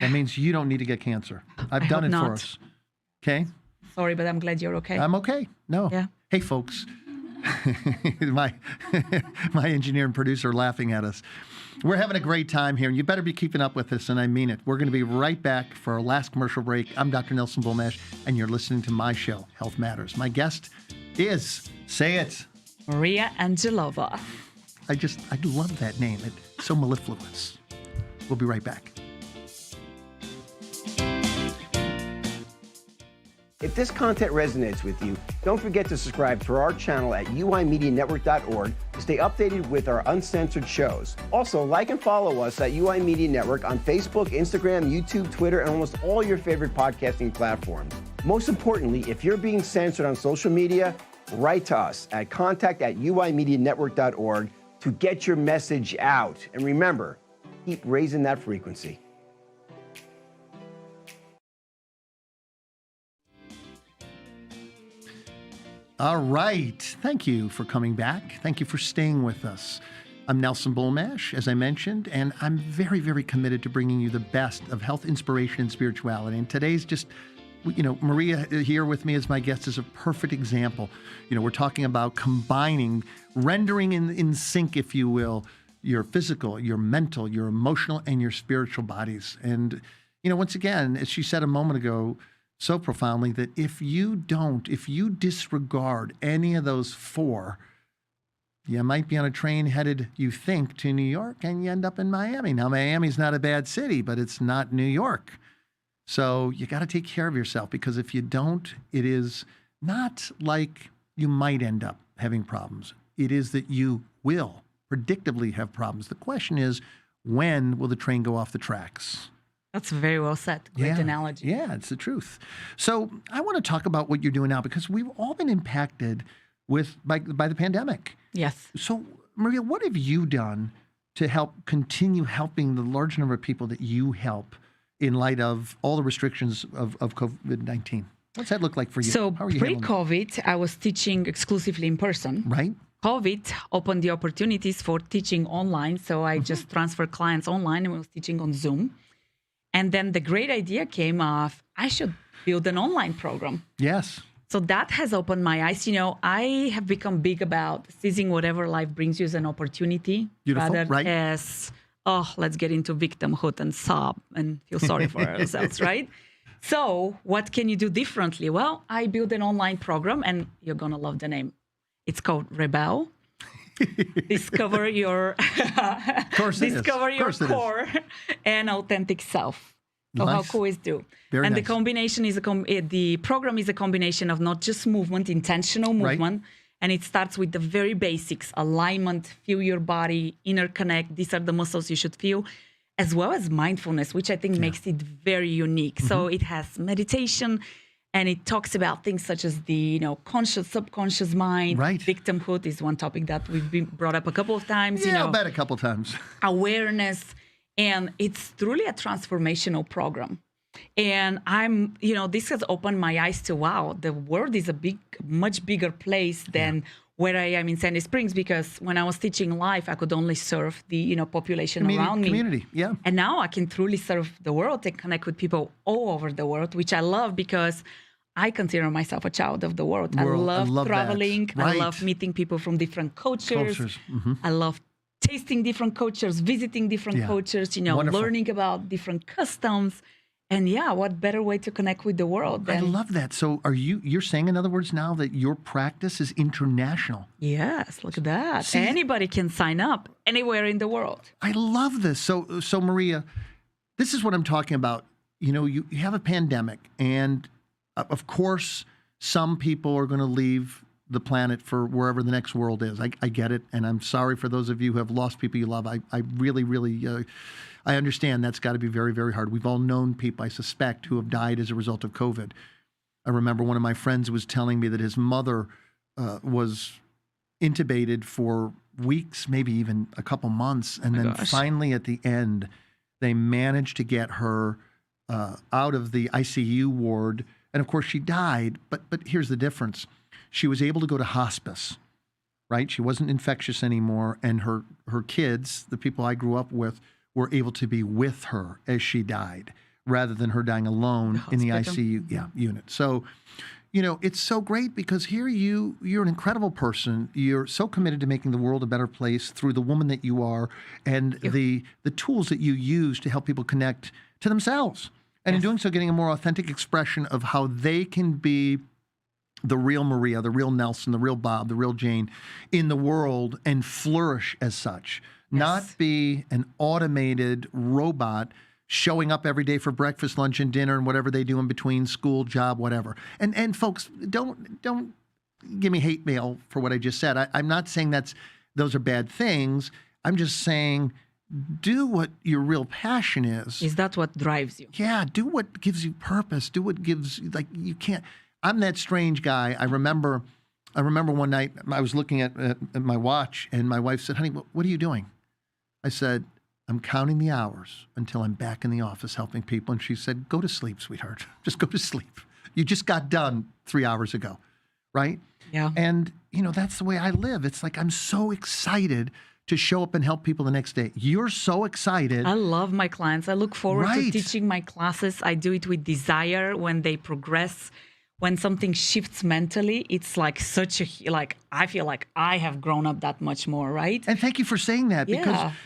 That means you don't need to get cancer. I've I done hope it for not. us. Okay? sorry, but I'm glad you're okay. I'm okay. No. Yeah. Hey, folks. my engineer and producer are laughing at us. We're having a great time here, and you better be keeping up with us, and I mean it. We're going to be right back for our last commercial break. I'm Dr. Nelson Bulmash, and you're listening to my show, Health Matters. My guest is, say it, Maria Angelova. I love that name. It's so mellifluous. We'll be right back. If this content resonates with you, don't forget to subscribe to our channel at uimedianetwork.org to stay updated with our uncensored shows. Also, like and follow us at UI Media Network on Facebook, Instagram, YouTube, Twitter, and almost all your favorite podcasting platforms. Most importantly, if you're being censored on social media, write to us at contact@uimedianetwork.org to get your message out. And remember, keep raising that frequency. All right. Thank you for coming back. Thank you for staying with us. I'm Nelson Bulmash, as I mentioned, and I'm very, very committed to bringing you the best of health, inspiration, and spirituality. And today's just, Maria here with me as my guest is a perfect example. We're talking about combining, rendering in sync, if you will, your physical, your mental, your emotional, and your spiritual bodies. And, once again, as she said a moment ago, so profoundly, that if you disregard any of those four, you might be on a train headed, you think, to New York, and you end up in Miami. Now, Miami's not a bad city, but it's not New York. So you got to take care of yourself, because if you don't, it is not like you might end up having problems. It is that you will predictably have problems. The question is, when will the train go off the tracks? That's very well said. Great analogy. Yeah, it's the truth. So I want to talk about what you're doing now, because we've all been impacted by the pandemic. Yes. So, Maria, what have you done to help continue helping the large number of people that you help in light of all the restrictions of COVID-19? What's that look like for you? So How are you handling pre-COVID, I was teaching exclusively in person. Right. COVID opened the opportunities for teaching online. So I just transferred clients online and was teaching on Zoom. And then the great idea came of, I should build an online program. Yes. So that has opened my eyes. I have become big about seizing whatever life brings you as an opportunity. Beautiful, rather right. as, let's get into victimhood and sob and feel sorry for ourselves, right? So what can you do differently? Well, I built an online program, and you're going to love the name. It's called Rebel. Discover your core and authentic self. So Nice. how cool is it? Very and nice. the combination is the program is a combination of not just movement, intentional movement, and it starts with the very basics: alignment, feel your body, inner connect. These are the muscles you should feel, as well as mindfulness, which I think makes it very unique. So it has meditation. And it talks about things such as the, conscious, subconscious mind. Right. Victimhood is one topic that we've been brought up a couple of times. Yeah, I'll bet a couple times. Awareness. And it's truly a transformational program. And this has opened my eyes to, wow, the world is much bigger place than where I am in Sandy Springs, because when I was teaching live, I could only serve the, population around me. Community, yeah. And now I can truly serve the world and connect with people all over the world, which I love, because I consider myself a child of the world. I love traveling. That. Right. I love meeting people from different cultures. I love tasting different cultures, visiting different cultures, Wonderful. learning about different customs. And what better way to connect with the world I than... love that. So you're saying, in other words, now that your practice is international? Yes, look at that. Anybody can sign up anywhere in the world. I love this. So Maria, this is what I'm talking about. You have a pandemic, and of course, some people are going to leave the planet for wherever the next world is. I get it, and I'm sorry for those of you who have lost people you love. I really, really... I understand that's got to be very, very hard. We've all known people, I suspect, who have died as a result of COVID. I remember one of my friends was telling me that his mother was intubated for weeks, maybe even a couple months. And then finally at the end, they managed to get her out of the ICU ward. And of course, she died. But here's the difference. She was able to go to hospice, right? She wasn't infectious anymore. And her kids, the people I grew up with, were able to be with her as she died rather than her dying alone in the ICU unit. So, it's so great because here you're an incredible person. You're so committed to making the world a better place through the woman that you are and the tools that you use to help people connect to themselves. And in doing so, getting a more authentic expression of how they can be the real Maria, the real Nelson, the real Bob, the real Jane in the world and flourish as such. Not be an automated robot showing up every day for breakfast, lunch, and dinner, and whatever they do in between, school, job, whatever. And folks, don't give me hate mail for what I just said. I'm not saying those are bad things. I'm just saying do what your real passion is. Is that what drives you? Yeah, do what gives you purpose. Do what gives, you can't. I'm that strange guy. I remember one night I was looking at my watch, and my wife said, "Honey, what are you doing?" I said, "I'm counting the hours until I'm back in the office helping people." And she said, "Go to sleep, sweetheart. Just go to sleep. You just got done 3 hours ago." Right? Yeah. And, that's the way I live. It's like I'm so excited to show up and help people the next day. You're so excited. I love my clients. I look forward to teaching my classes. I do it with desire when they progress. When something shifts mentally, it's like I feel like I have grown up that much more, right? And thank you for saying that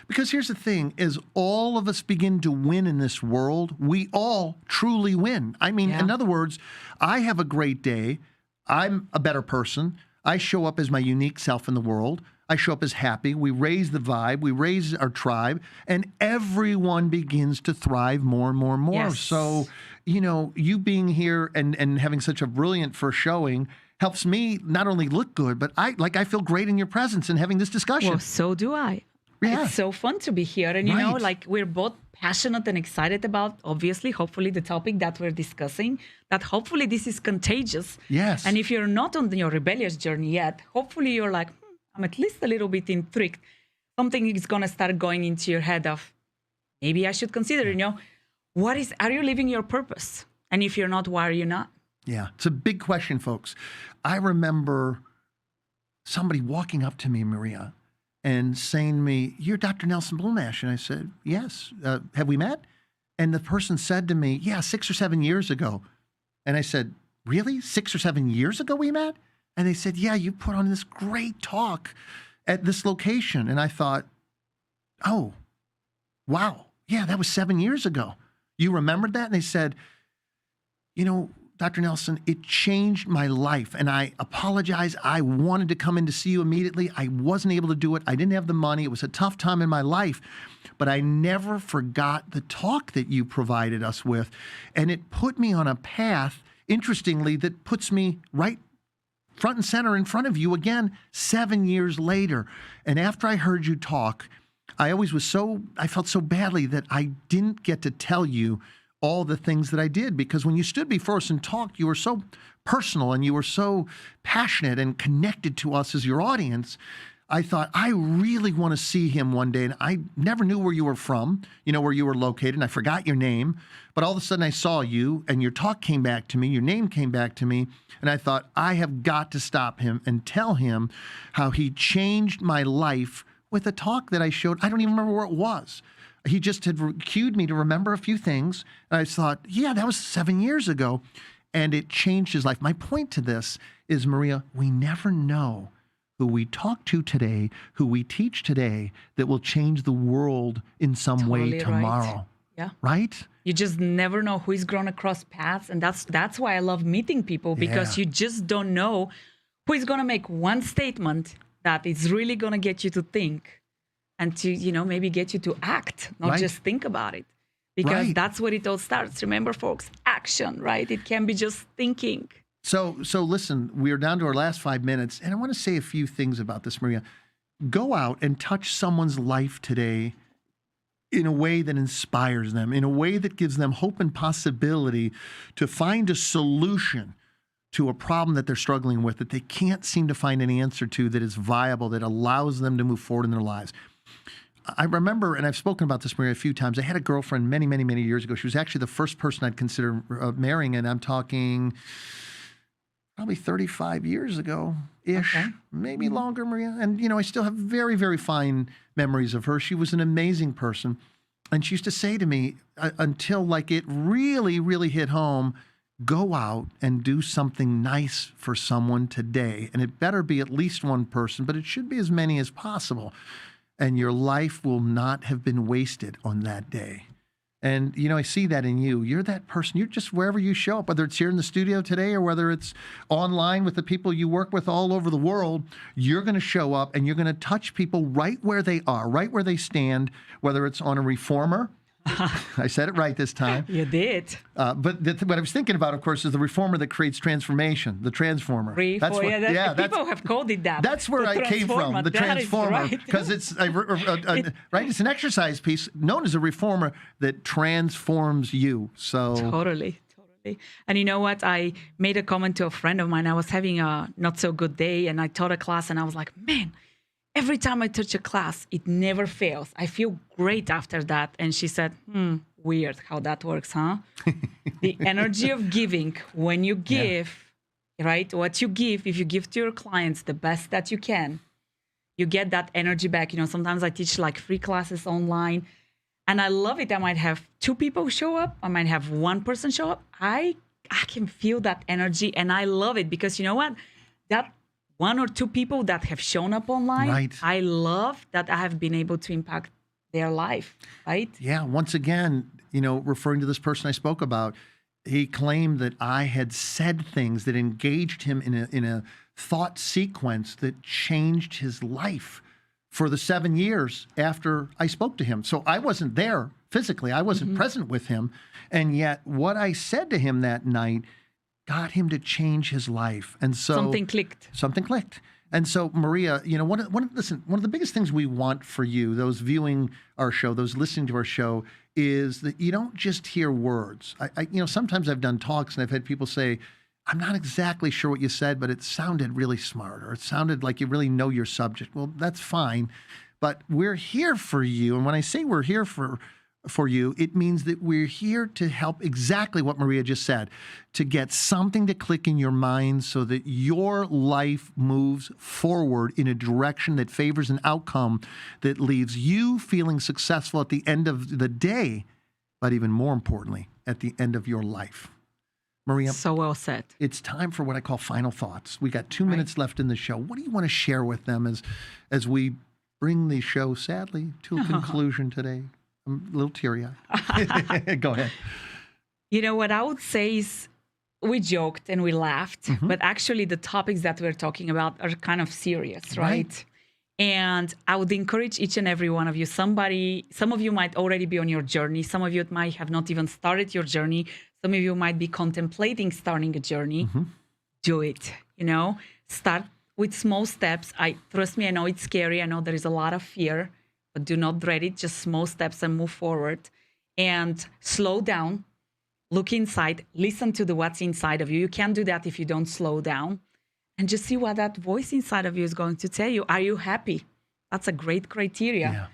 because here's the thing, as all of us begin to win in this world, we all truly win. I mean, in other words, I have a great day. I'm a better person. I show up as my unique self in the world. I show up as happy. We raise the vibe. We raise our tribe. And everyone begins to thrive more and more and more. Yes. So, you being here and having such a brilliant first showing helps me not only look good, but I feel great in your presence and having this discussion. Well, so do I. Yeah. It's so fun to be here. And, we're both passionate and excited about, obviously, hopefully, the topic that we're discussing, that hopefully this is contagious. Yes. And if you're not on your rebellious journey yet, hopefully you're like, I'm at least a little bit intrigued. Something is going to start going into your head of, maybe I should consider, are you living your purpose? And if you're not, why are you not? Yeah, it's a big question, folks. I remember somebody walking up to me, Maria, and saying to me, "You're Dr. Nelson Bulmash." And I said, "Yes. Have we met?" And the person said to me, "Yeah, 6 or 7 years ago." And I said, "Really? 6 or 7 years ago we met?" And they said, "Yeah, you put on this great talk at this location." And I thought, "Oh, wow. Yeah, that was 7 years ago. You remembered that?" And they said, "Dr. Nelson, it changed my life. And I apologize. I wanted to come in to see you immediately. I wasn't able to do it. I didn't have the money. It was a tough time in my life. But I never forgot the talk that you provided us with. And it put me on a path, interestingly, that puts me right front and center in front of you again 7 years later. And after I heard you talk, I felt so badly that I didn't get to tell you all the things that I did, because when you stood before us and talked, you were so personal and you were so passionate and connected to us as your audience. I thought, I really want to see him one day. And I never knew where you were from, where you were located. And I forgot your name. But all of a sudden I saw you and your talk came back to me. Your name came back to me. And I thought, I have got to stop him and tell him how he changed my life with a talk that I showed. I don't even remember where it was. He just had cued me to remember a few things. And I thought, yeah, that was 7 years ago. And it changed his life. My point to this is, Maria, we never know who we talk to today, who we teach today, that will change the world in some way tomorrow. Right. Yeah. Right? You just never know who is going to cross paths. And that's why I love meeting people, because you just don't know who is going to make one statement that is really going to get you to think and to, maybe get you to act, not just think about it. Because that's where it all starts. Remember, folks, action, right? It can be just thinking. So listen, we are down to our last 5 minutes, and I want to say a few things about this, Maria. Go out and touch someone's life today in a way that inspires them, in a way that gives them hope and possibility to find a solution to a problem that they're struggling with, that they can't seem to find any answer to, that is viable, that allows them to move forward in their lives. I remember, and I've spoken about this, Maria, a few times. I had a girlfriend many, many, many years ago. She was actually the first person I'd consider marrying, and I'm talking probably 35 years ago-ish, Okay. maybe longer, Maria. And, I still have very, very fine memories of her. She was an amazing person. And she used to say to me, until like it really, really hit home, go out and do something nice for someone today. And it better be at least one person, but it should be as many as possible. And your life will not have been wasted on that day. And, I see that in you. You're that person. You're just wherever you show up, whether it's here in the studio today or whether it's online with the people you work with all over the world, you're going to show up and you're going to touch people right where they are, right where they stand, whether it's on a reformer. I said it right this time. You did. But what I was thinking about, of course, is the reformer that creates transformation, the transformer. People have called it that. That's where I came from, the transformer, because it's right. It's an exercise piece known as a reformer that transforms you. So Totally. And you know what? I made a comment to a friend of mine. I was having a not so good day, and I taught a class, and I was like, man. Every time I touch a class, it never fails. I feel great after that. And she said, weird how that works, huh? The energy of giving, when you give, right? What you give, if you give to your clients the best that you can, you get that energy back. Sometimes I teach like free classes online, and I love it. I might have 2 people show up. I might have 1 person show up. I can feel that energy, and I love it because you know what? That 1 or 2 people that have shown up online, right. I love that I have been able to impact their life, right? Yeah, once again, referring to this person I spoke about, he claimed that I had said things that engaged him in a thought sequence that changed his life for the 7 years after I spoke to him. So I wasn't there physically. I wasn't present with him. And yet what I said to him that night got him to change his life. And so something clicked. And so, Maria, one of the biggest things we want for you, those viewing our show, those listening to our show, is that you don't just hear words. I sometimes I've done talks and I've had people say, I'm not exactly sure what you said, but it sounded really smart, or it sounded like you really know your subject. Well, that's fine, but we're here for you. And when I say we're here for you, it means that we're here to help exactly what Maria just said, to get something to click in your mind so that your life moves forward in a direction that favors an outcome that leaves you feeling successful at the end of the day, but even more importantly, at the end of your life. Maria, so well said. It's time for what I call final thoughts. We got 2 minutes left in the show. What do you want to share with them as we bring the show, sadly, to a conclusion today? I'm a little teary-eyed. Go ahead. What I would say is we joked and we laughed, but actually the topics that we're talking about are kind of serious, right? And I would encourage each and every one of you, some of you might already be on your journey. Some of you might have not even started your journey. Some of you might be contemplating starting a journey. Do it, start with small steps. Trust me, I know it's scary. I know there is a lot of fear. But do not dread it, just small steps and move forward. And slow down, look inside, listen to what's inside of you. You can't do that if you don't slow down. And just see what that voice inside of you is going to tell you. Are you happy? That's a great criteria. Yeah.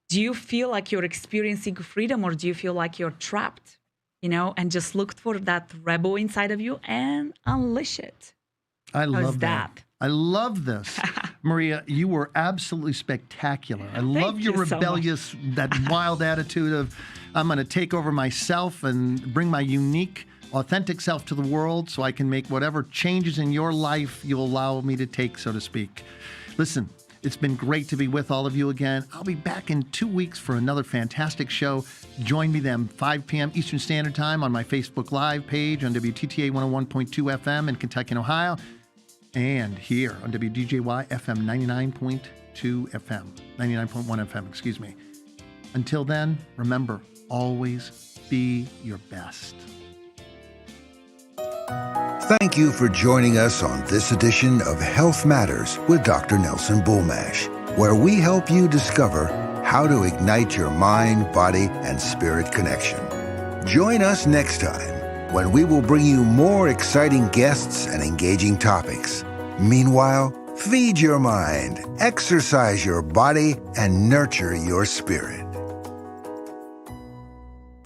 Do you feel like you're experiencing freedom, or do you feel like you're trapped? And just look for that rebel inside of you and unleash it. I love that. I love this. Maria, you were absolutely spectacular. I love your rebellious, that wild attitude of, I'm going to take over myself and bring my unique, authentic self to the world so I can make whatever changes in your life you allow me to take, so to speak. Listen, it's been great to be with all of you again. I'll be back in 2 weeks for another fantastic show. Join me then, 5 p.m. Eastern Standard Time on my Facebook Live page on WTTA 101.2 FM in Kentucky and Ohio. And here on WDJY FM 99.2 FM, 99.1 FM, excuse me. Until then, remember, always be your best. Thank you for joining us on this edition of Health Matters with Dr. Nelson Bulmash, where we help you discover how to ignite your mind, body, and spirit connection. Join us next time when we will bring you more exciting guests and engaging topics. Meanwhile, feed your mind, exercise your body, and nurture your spirit.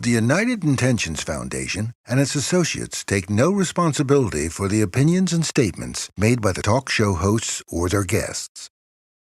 The United Intentions Foundation and its associates take no responsibility for the opinions and statements made by the talk show hosts or their guests.